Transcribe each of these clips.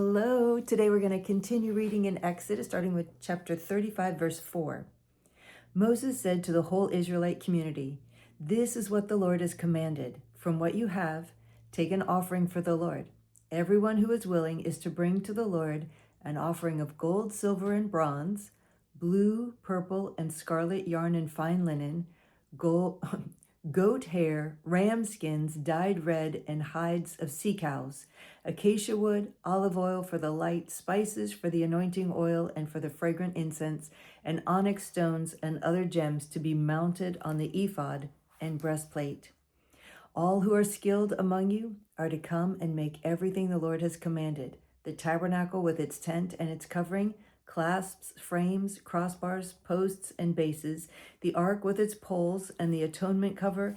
Hello, today we're going to continue reading in Exodus, starting with chapter 35, verse 4. Moses said to the whole Israelite community, "This is what the Lord has commanded. From what you have, take an offering for the Lord. Everyone who is willing is to bring to the Lord an offering of gold, silver, and bronze, blue, purple, and scarlet yarn and fine linen, gold, goat hair, ram skins dyed red, and hides of sea cows, acacia wood, olive oil for the light, spices for the anointing oil and for the fragrant incense, and onyx stones and other gems to be mounted on the ephod and breastplate. All who are skilled among you are to come and make everything the Lord has commanded: the tabernacle with its tent and its covering, clasps, frames, crossbars, posts, and bases, the ark with its poles and the atonement cover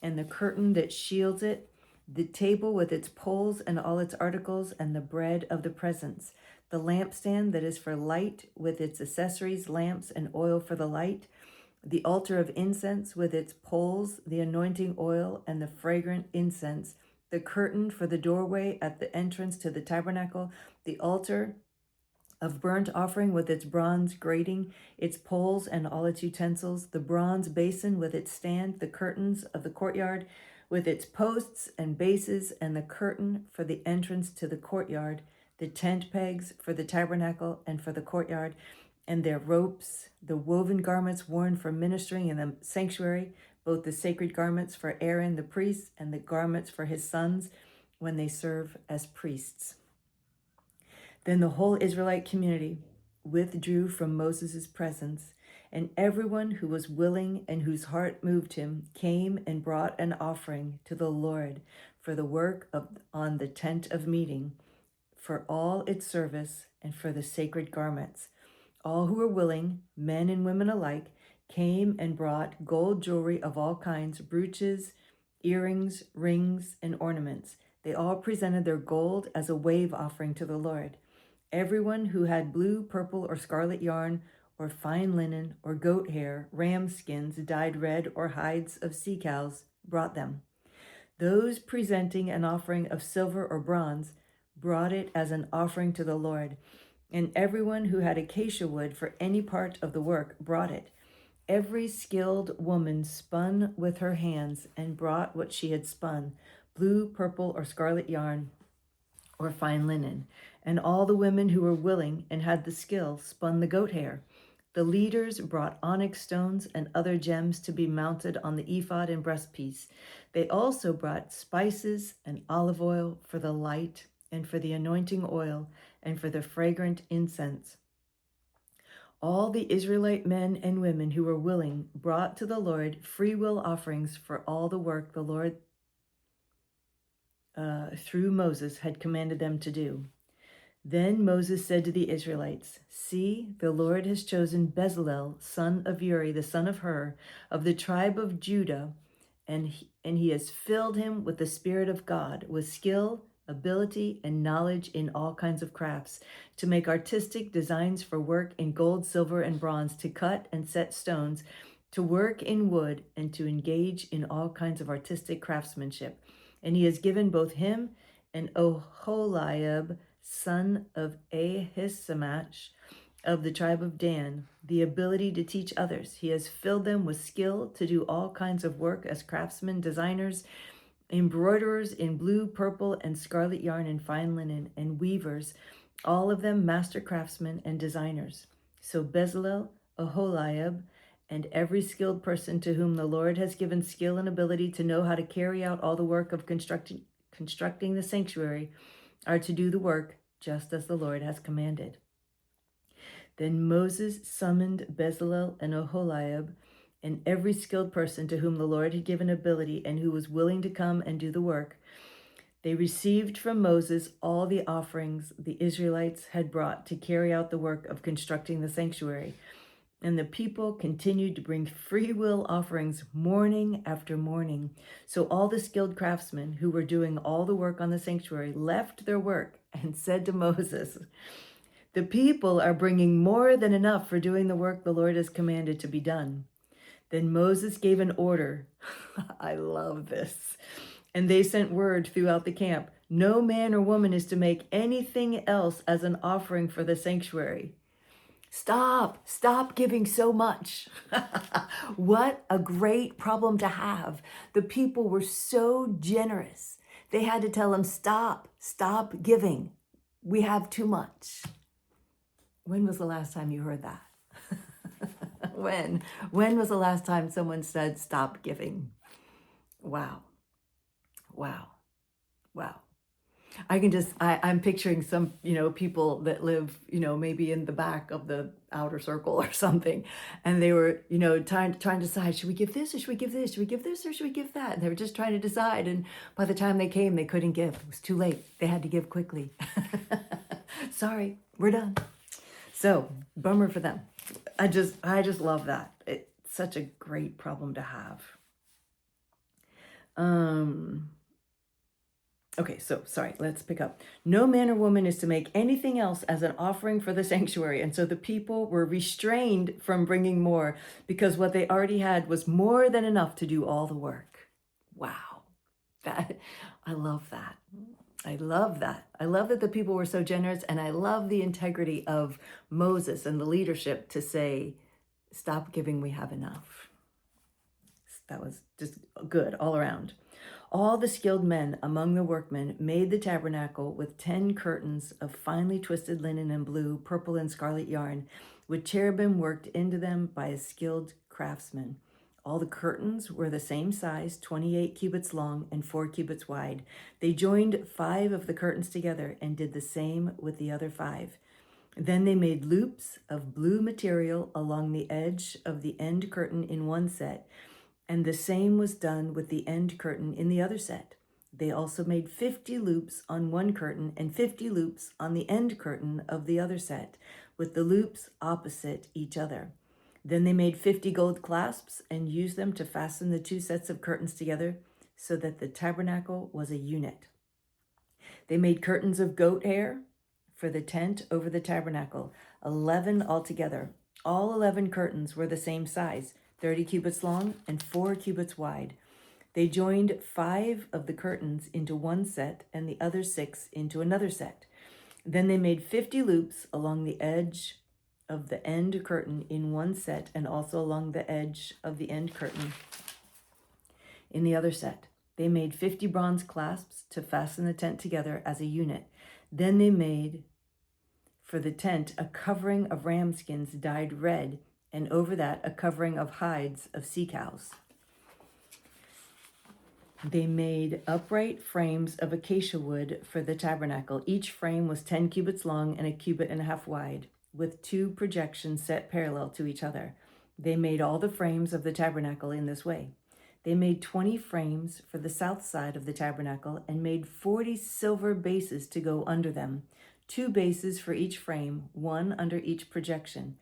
and the curtain that shields it, the table with its poles and all its articles, and the bread of the presence, the lampstand that is for light with its accessories, lamps, and oil for the light, the altar of incense with its poles, the anointing oil, and the fragrant incense, the curtain for the doorway at the entrance to the tabernacle, the altar of burnt offering with its bronze grating, its poles and all its utensils, the bronze basin with its stand, the curtains of the courtyard with its posts and bases, and the curtain for the entrance to the courtyard, the tent pegs for the tabernacle and for the courtyard, and their ropes, the woven garments worn for ministering in the sanctuary, both the sacred garments for Aaron the priest and the garments for his sons when they serve as priests. Then the whole Israelite community withdrew from Moses' presence, and everyone who was willing and whose heart moved him came and brought an offering to the Lord for the work on the tent of meeting, for all its service, and for the sacred garments. All who were willing, men and women alike, came and brought gold jewelry of all kinds, brooches, earrings, rings, and ornaments. They all presented their gold as a wave offering to the Lord. Everyone who had blue, purple, or scarlet yarn, or fine linen, or goat hair, ram skins dyed red, or hides of sea cows, brought them. Those presenting an offering of silver or bronze brought it as an offering to the Lord. And everyone who had acacia wood for any part of the work brought it. Every skilled woman spun with her hands and brought what she had spun: blue, purple, or scarlet yarn, or fine linen. And all the women who were willing and had the skill spun the goat hair. The leaders brought onyx stones and other gems to be mounted on the ephod and breastpiece. They also brought spices and olive oil for the light, and for the anointing oil, and for the fragrant incense. All the Israelite men and women who were willing brought to the Lord free will offerings for all the work the Lord through Moses had commanded them to do. Then Moses said to the Israelites, "See, the Lord has chosen Bezalel, son of Uri, the son of Hur, of the tribe of Judah, and he has filled him with the Spirit of God, with skill, ability, and knowledge in all kinds of crafts, to make artistic designs for work in gold, silver, and bronze, to cut and set stones, to work in wood, and to engage in all kinds of artistic craftsmanship. And he has given both him and Oholiab, son of Ahisamach, of the tribe of Dan, the ability to teach others. He has filled them with skill to do all kinds of work as craftsmen, designers, embroiderers in blue, purple, and scarlet yarn and fine linen, and weavers, all of them master craftsmen and designers. So Bezalel, Oholiab, and every skilled person to whom the Lord has given skill and ability to know how to carry out all the work of constructing the sanctuary are to do the work just as the Lord has commanded." Then Moses summoned Bezalel and Oholiab and every skilled person to whom the Lord had given ability and who was willing to come and do the work. They received from Moses all the offerings the Israelites had brought to carry out the work of constructing the sanctuary. And the people continued to bring free will offerings morning after morning. So all the skilled craftsmen who were doing all the work on the sanctuary left their work and said to Moses, "The people are bringing more than enough for doing the work the Lord has commanded to be done." Then Moses gave an order. I love this. And they sent word throughout the camp, No man or woman is to make anything else as an offering for the sanctuary. Stop giving so much. What a great problem to have. The people were so generous. They had to tell them, stop giving. We have too much. When was the last time you heard that? When? When was the last time someone said, stop giving? Wow. I'm picturing some, people that live, maybe in the back of the outer circle or something. And they were, trying to decide, should we give this or should we give this? Should we give this or should we give that? And they were just trying to decide. And by the time they came, they couldn't give. It was too late. They had to give quickly. Sorry, we're done. So bummer for them. I just love that. It's such a great problem to have. Okay, so sorry, let's pick up. No man or woman is to make anything else as an offering for the sanctuary. And so the people were restrained from bringing more because what they already had was more than enough to do all the work. Wow. I love that. I love that. I love that the people were so generous, and I love the integrity of Moses and the leadership to say, stop giving, we have enough. That was just good all around. All the skilled men among the workmen made the tabernacle with 10 curtains of finely twisted linen and blue, purple, and scarlet yarn, with cherubim worked into them by a skilled craftsman. All the curtains were the same size, 28 cubits long and 4 cubits wide. They joined 5 of the curtains together and did the same with the other 5. Then they made loops of blue material along the edge of the end curtain in one set, and the same was done with the end curtain in the other set. They also made 50 loops on one curtain and 50 loops on the end curtain of the other set, with the loops opposite each other. Then they made 50 gold clasps and used them to fasten the 2 sets of curtains together so that the tabernacle was a unit. They made curtains of goat hair for the tent over the tabernacle, 11 altogether. All 11 curtains were the same size, 30 cubits long and 4 cubits wide. They joined 5 of the curtains into one set and the other 6 into another set. Then they made 50 loops along the edge of the end curtain in one set and also along the edge of the end curtain in the other set. They made 50 bronze clasps to fasten the tent together as a unit. Then they made for the tent a covering of ram skins dyed red, and over that a covering of hides of sea cows. They made upright frames of acacia wood for the tabernacle. Each frame was 10 cubits long and 1.5 cubits wide, with 2 projections set parallel to each other. They made all the frames of the tabernacle in this way. They made 20 frames for the south side of the tabernacle and made 40 silver bases to go under them, 2 bases for each frame, 1 under each projection.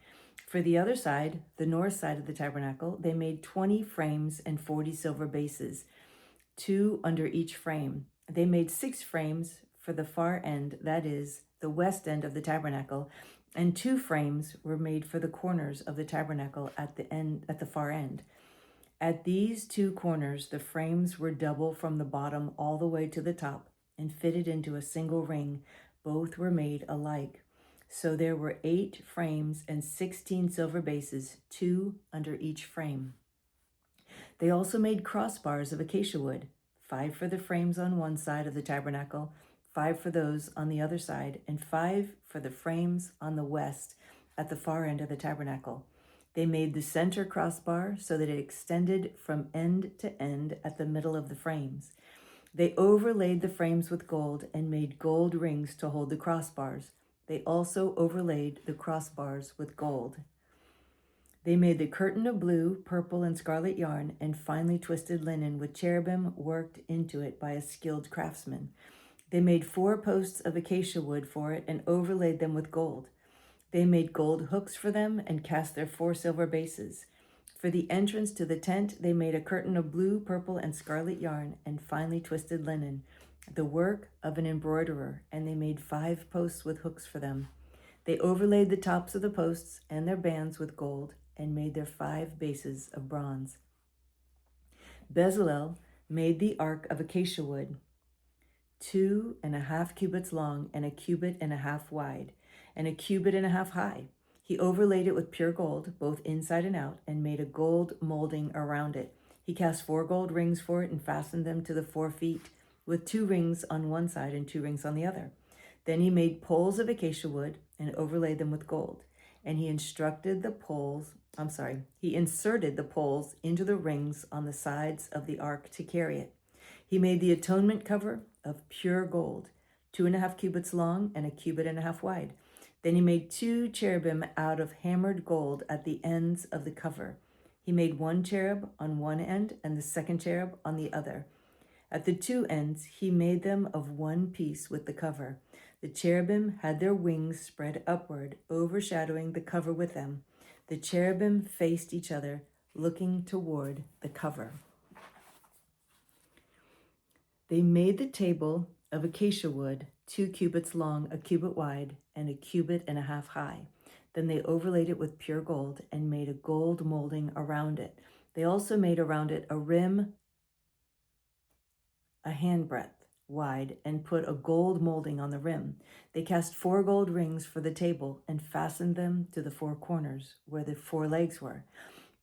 For the other side, the north side of the tabernacle, they made 20 frames and 40 silver bases, 2 under each frame. They made 6 frames for the far end, that is, the west end of the tabernacle, and 2 frames were made for the corners of the tabernacle at the far end. At these 2 corners, the frames were double from the bottom all the way to the top and fitted into a single ring. Both were made alike. So there were 8 frames and 16 silver bases, 2 under each frame. They also made crossbars of acacia wood, 5 for the frames on one side of the tabernacle, 5 for those on the other side, and 5 for the frames on the west at the far end of the tabernacle. They made the center crossbar so that it extended from end to end at the middle of the frames. They overlaid the frames with gold and made gold rings to hold the crossbars. They also overlaid the crossbars with gold. They made the curtain of blue, purple, and scarlet yarn and finely twisted linen with cherubim worked into it by a skilled craftsman. They made 4 posts of acacia wood for it and overlaid them with gold. They made gold hooks for them and cast their 4 silver bases. For the entrance to the tent, they made a curtain of blue, purple, and scarlet yarn and finely twisted linen, the work of an embroiderer, and they made 5 posts with hooks for them. They overlaid the tops of the posts and their bands with gold and made their 5 bases of bronze. Bezalel made the ark of acacia wood. 2.5 cubits long, and 1.5 cubits wide, and 1.5 cubits high. He overlaid it with pure gold, both inside and out, and made a gold molding around it. He cast 4 gold rings for it and fastened them to the 4 feet, with 2 rings on one side and 2 rings on the other. Then he made poles of acacia wood and overlaid them with gold. And he inserted the poles into the rings on the sides of the ark to carry it. He made the atonement cover of pure gold, 2.5 cubits long and 1.5 cubits wide. Then he made 2 cherubim out of hammered gold at the ends of the cover. He made 1 cherub on one end and the second cherub on the other. At the 2 ends, he made them of one piece with the cover. The cherubim had their wings spread upward, overshadowing the cover with them. The cherubim faced each other, looking toward the cover. They made the table of acacia wood, 2 cubits long, 1 cubit wide, and 1.5 cubits high. Then they overlaid it with pure gold and made a gold molding around it. They also made around it a rim a handbreadth wide, and put a gold molding on the rim. They cast 4 gold rings for the table and fastened them to the 4 corners where the 4 legs were.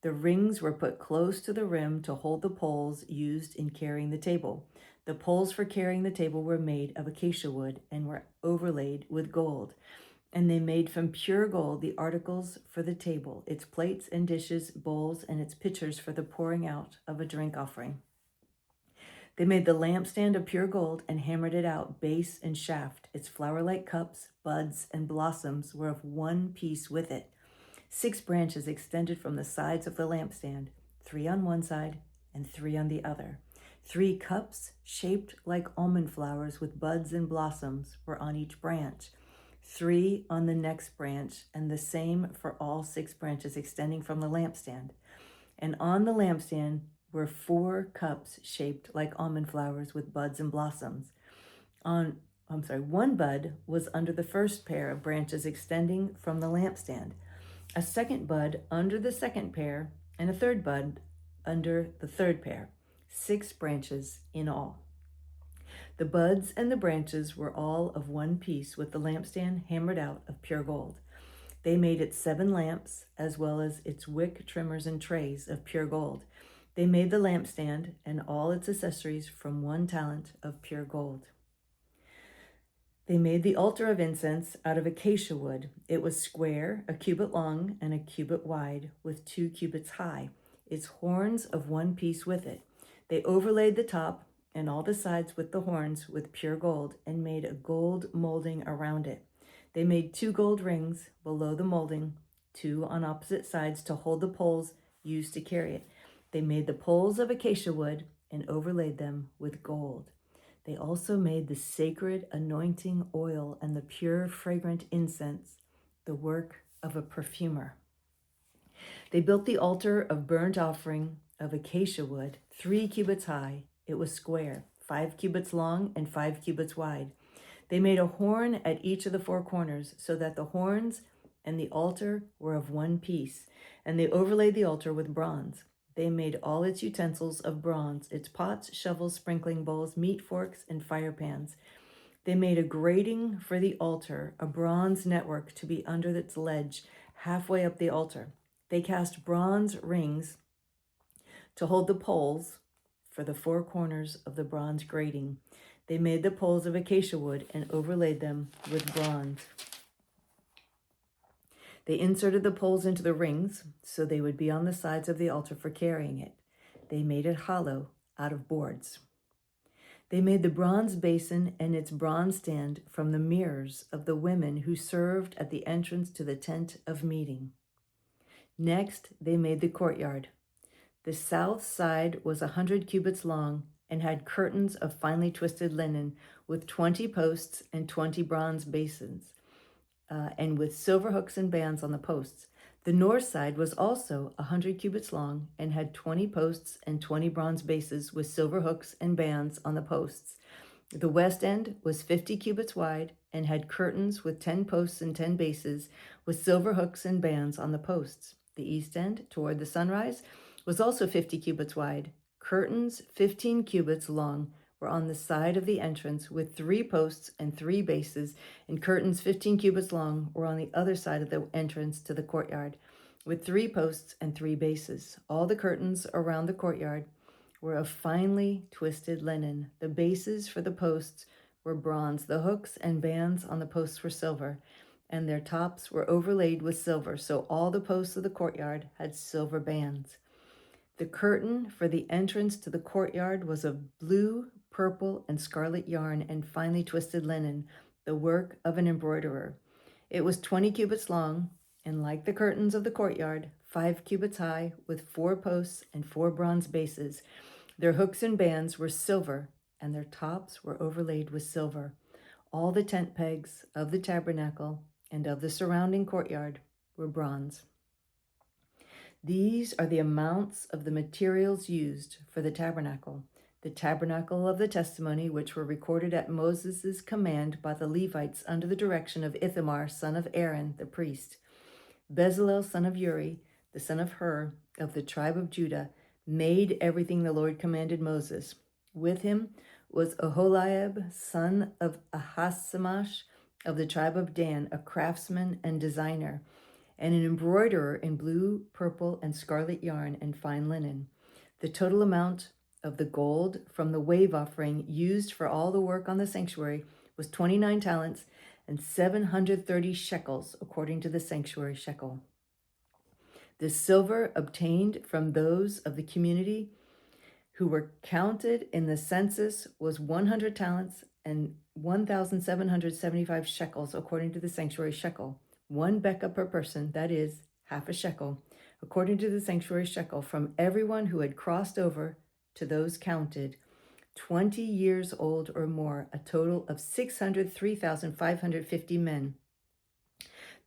The rings were put close to the rim to hold the poles used in carrying the table. The poles for carrying the table were made of acacia wood and were overlaid with gold. And they made from pure gold the articles for the table, its plates and dishes, bowls, and its pitchers for the pouring out of a drink offering. They made the lampstand of pure gold and hammered it out, base and shaft. Its flower-like cups, buds, and blossoms were of one piece with it. 6 branches extended from the sides of the lampstand, 3 on one side and 3 on the other. 3 cups, shaped like almond flowers with buds and blossoms, were on each branch. 3 on the next branch, and the same for all 6 branches extending from the lampstand. And on the lampstand were 4 cups shaped like almond flowers with buds and blossoms. One bud was under the first pair of branches extending from the lampstand, a second bud under the second pair, and a third bud under the third pair. 6 branches in all. The buds and the branches were all of one piece with the lampstand hammered out of pure gold. They made it 7 lamps, as well as its wick trimmers and trays of pure gold. They made the lampstand and all its accessories from 1 talent of pure gold. They made the altar of incense out of acacia wood. It was square, 1 cubit long and 1 cubit wide, with 2 cubits high, its horns of one piece with it. They overlaid the top and all the sides with the horns with pure gold and made a gold molding around it. They made 2 gold rings below the molding, 2 on opposite sides to hold the poles used to carry it. They made the poles of acacia wood and overlaid them with gold. They also made the sacred anointing oil and the pure fragrant incense, the work of a perfumer. They built the altar of burnt offering of acacia wood, 3 cubits high. It was square, 5 cubits long and 5 cubits wide. They made a horn at each of the 4 corners, so that the horns and the altar were of one piece, and they overlaid the altar with bronze. They made all its utensils of bronze, its pots, shovels, sprinkling bowls, meat forks, and fire pans. They made a grating for the altar, a bronze network to be under its ledge halfway up the altar. They cast bronze rings to hold the poles for the 4 corners of the bronze grating. They made the poles of acacia wood and overlaid them with bronze. They inserted the poles into the rings so they would be on the sides of the altar for carrying it. They made it hollow out of boards. They made the bronze basin and its bronze stand from the mirrors of the women who served at the entrance to the tent of meeting. Next, they made the courtyard. The south side was 100 cubits long and had curtains of finely twisted linen with 20 posts and 20 bronze basins. And with silver hooks and bands on the posts. The north side was also 100 cubits long and had 20 posts and 20 bronze bases with silver hooks and bands on the posts. The west end was 50 cubits wide and had curtains with 10 posts and 10 bases with silver hooks and bands on the posts. The east end, toward the sunrise, was also 50 cubits wide, curtains 15 cubits long were on the side of the entrance, with 3 posts and 3 bases, and curtains 15 cubits long were on the other side of the entrance to the courtyard, with 3 posts and 3 bases. All the curtains around the courtyard were of finely twisted linen. The bases for the posts were bronze. The hooks and bands on the posts were silver, and their tops were overlaid with silver. So all the posts of the courtyard had silver bands. The curtain for the entrance to the courtyard was of blue, purple, and scarlet yarn and finely twisted linen, the work of an embroiderer. It was 20 cubits long, and like the curtains of the courtyard, 5 cubits high, with 4 posts and 4 bronze bases. Their hooks and bands were silver, and their tops were overlaid with silver. All the tent pegs of the tabernacle and of the surrounding courtyard were bronze. These are the amounts of the materials used for the tabernacle of the testimony, which were recorded at Moses' command by the Levites under the direction of Ithamar, son of Aaron, the priest. Bezalel, son of Uri, the son of Hur, of the tribe of Judah, made everything the Lord commanded Moses. With him was Aholiab, son of Ahisamach, of the tribe of Dan, a craftsman and designer, and an embroiderer in blue, purple, and scarlet yarn and fine linen. The total amount of the gold from the wave offering used for all the work on the sanctuary was 29 talents and 730 shekels, according to the sanctuary shekel. The silver obtained from those of the community who were counted in the census was 100 talents and 1,775 shekels, according to the sanctuary shekel. 1 beka per person, that is, half a shekel, according to the sanctuary shekel, from everyone who had crossed over to those counted, 20 years old or more, a total of 603,550 men.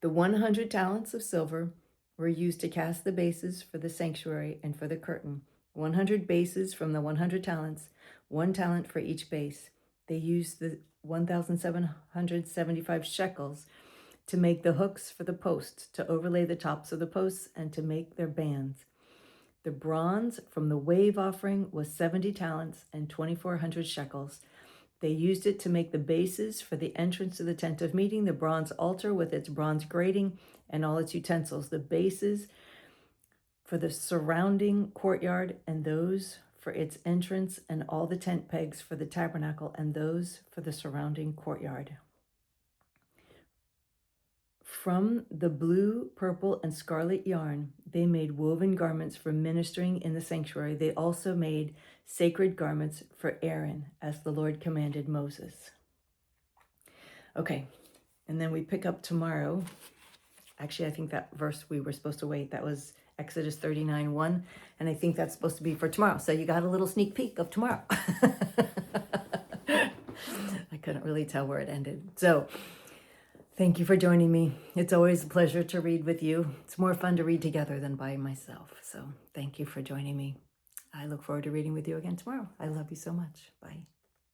The 100 talents of silver were used to cast the bases for the sanctuary and for the curtain. 100 bases from the 100 talents, 1 talent for each base. They used the 1,775 shekels to make the hooks for the posts, to overlay the tops of the posts, and to make their bands. The bronze from the wave offering was 70 talents and 2,400 shekels. They used it to make the bases for the entrance to the tent of meeting, the bronze altar with its bronze grating and all its utensils, the bases for the surrounding courtyard, and those for its entrance, and all the tent pegs for the tabernacle, and those for the surrounding courtyard. From the blue, purple, and scarlet yarn, they made woven garments for ministering in the sanctuary. They also made sacred garments for Aaron, as the Lord commanded Moses. Okay, and then we pick up tomorrow. Actually, I think that verse we were supposed to wait, that was Exodus 39:1, and I think that's supposed to be for tomorrow. So you got a little sneak peek of tomorrow. I couldn't really tell where it ended. So thank you for joining me. It's always a pleasure to read with you. It's more fun to read together than by myself. So thank you for joining me. I look forward to reading with you again tomorrow. I love you so much. Bye.